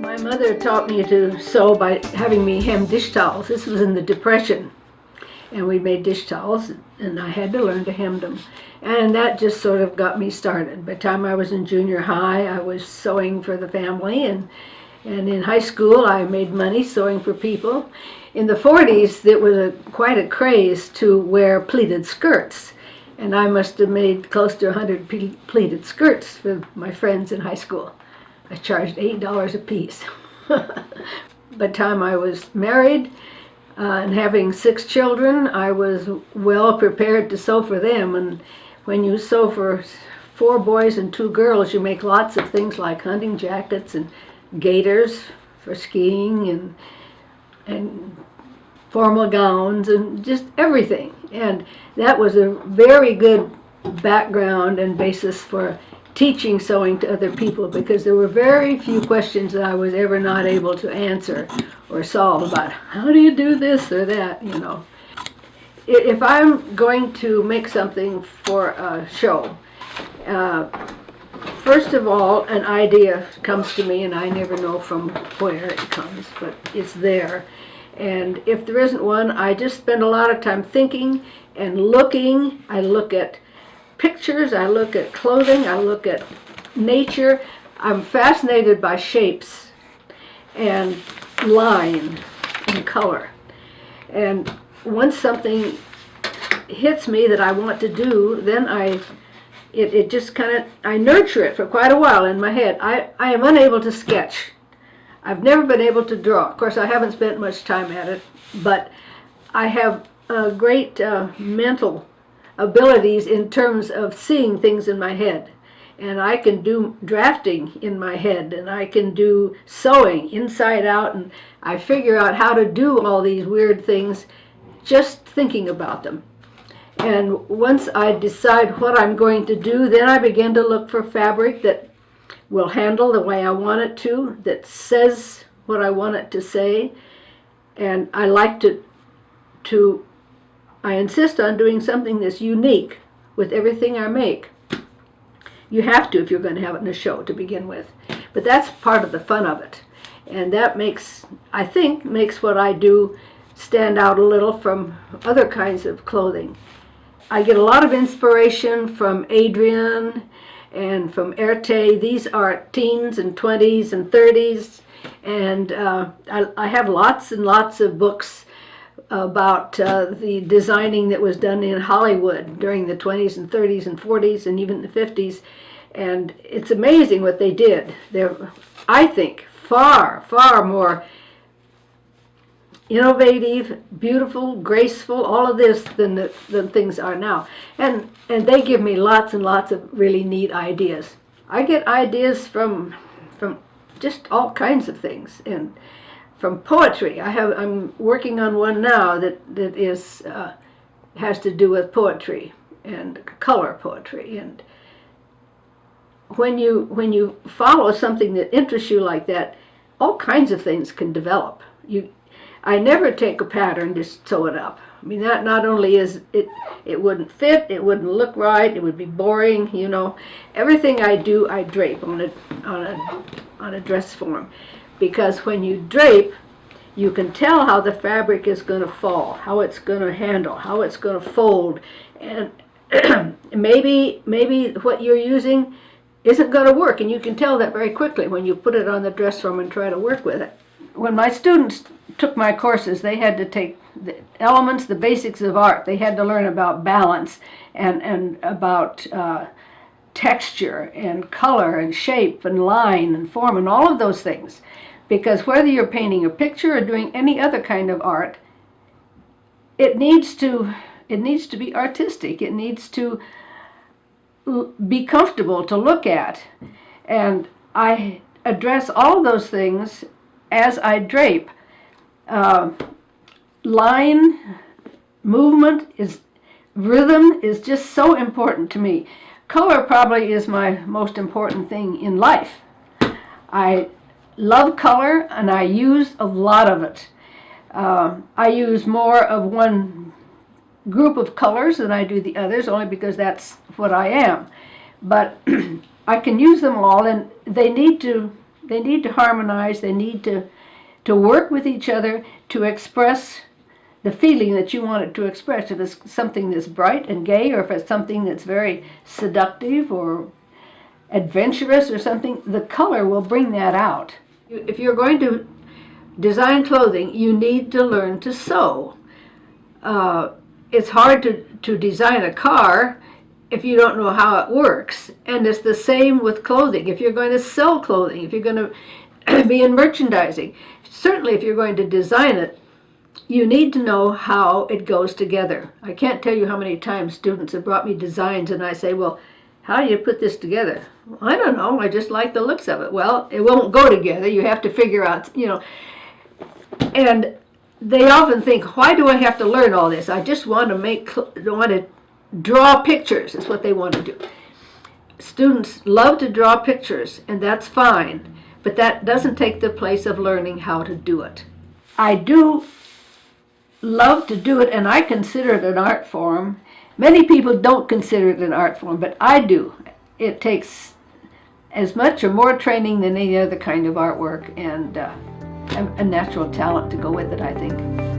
My mother taught me to sew by having me hem dish towels. This was in the Depression, and we made dish towels, and I had to learn to hem them. And that just sort of got me started. By the time I was in junior high, I was sewing for the family, and in high school, I made money sewing for people. In the 40s, it was quite a craze to wear pleated skirts, and I must have made close to 100 pleated skirts for my friends in high school. I charged $8 a piece. By the time I was married and having 6 children, I was well prepared to sew for them. And when you sew for 4 boys and 2 girls, you make lots of things like hunting jackets and gaiters for skiing and formal gowns and just everything. And that was a very good background and basis for teaching sewing to other people, because there were very few questions that I was ever not able to answer or solve about how do you do this or that, you know. If I'm going to make something for a show, first of all, an idea comes to me, and I never know from where it comes, but it's there. And if there isn't one, I just spend a lot of time thinking and looking. I look at pictures, I look at clothing, I look at nature. I'm fascinated by shapes and line and color. And once something hits me that I want to do, then it just kind of, I nurture it for quite a while in my head. I am unable to sketch. I've never been able to draw. Of course, I haven't spent much time at it, but I have great mental abilities in terms of seeing things in my head. And I can do drafting in my head, and I can do sewing inside out, and I figure out how to do all these weird things just thinking about them. And once I decide what I'm going to do, then I begin to look for fabric that will handle the way I want it to, that says what I want it to say. And I like I insist on doing something that's unique with everything I make. You have to if you're going to have it in a show to begin with. But that's part of the fun of it. And that makes what I do stand out a little from other kinds of clothing. I get a lot of inspiration from Adrian and from Erte. These are teens and 20s and 30s. And I have lots and lots of books about the designing that was done in Hollywood during the 20s and 30s and 40s and even the 50s. And it's amazing what they did. They're, I think, far, far more innovative, beautiful, graceful, all of this than things are now. And they give me lots and lots of really neat ideas. I get ideas from just all kinds of things. And from poetry, I'm working on one now that is has to do with poetry and color poetry. And when you follow something that interests you like that, all kinds of things can develop. I never take a pattern, just sew it up. I mean, that not only is it wouldn't fit, it wouldn't look right, it would be boring, you know. Everything I do, I drape on a dress form. Because when you drape, you can tell how the fabric is going to fall, how it's going to handle, how it's going to fold. And maybe what you're using isn't going to work, and you can tell that very quickly when you put it on the dress form and try to work with it. When my students took my courses, they had to take the elements, the basics of art. They had to learn about balance and about texture and color and shape and line and form and all of those things. Because whether you're painting a picture or doing any other kind of art, it needs to be artistic. It needs to be comfortable to look at. And I address all of those things as I drape. Line, movement, rhythm is just so important to me. Color probably is my most important thing in life. I love color, and I use a lot of it. I use more of one group of colors than I do the others, only because that's what I am. But I can use them all, and they need to They need to harmonize. They need to work with each other to express the feeling that you want it to express. If it's something that's bright and gay, or if it's something that's very seductive or adventurous or something, the color will bring that out. If you're going to design clothing, you need to learn to sew. It's hard to design a car if you don't know how it works. And it's the same with clothing. If you're going to sell clothing, if you're going to be in merchandising, certainly if you're going to design it, you need to know how it goes together. I can't tell you how many times students have brought me designs and I say, well, how do you put this together? I don't know, I just like the looks of it. Well, it won't go together. You have to figure out, and they often think, why do I have to learn all this? I just want to draw pictures, is what they want to do. Students love to draw pictures, and that's fine, but that doesn't take the place of learning how to do it. I do love to do it, and I consider it an art form. Many people don't consider it an art form, but I do. It takes as much or more training than any other kind of artwork, and a natural talent to go with it, I think.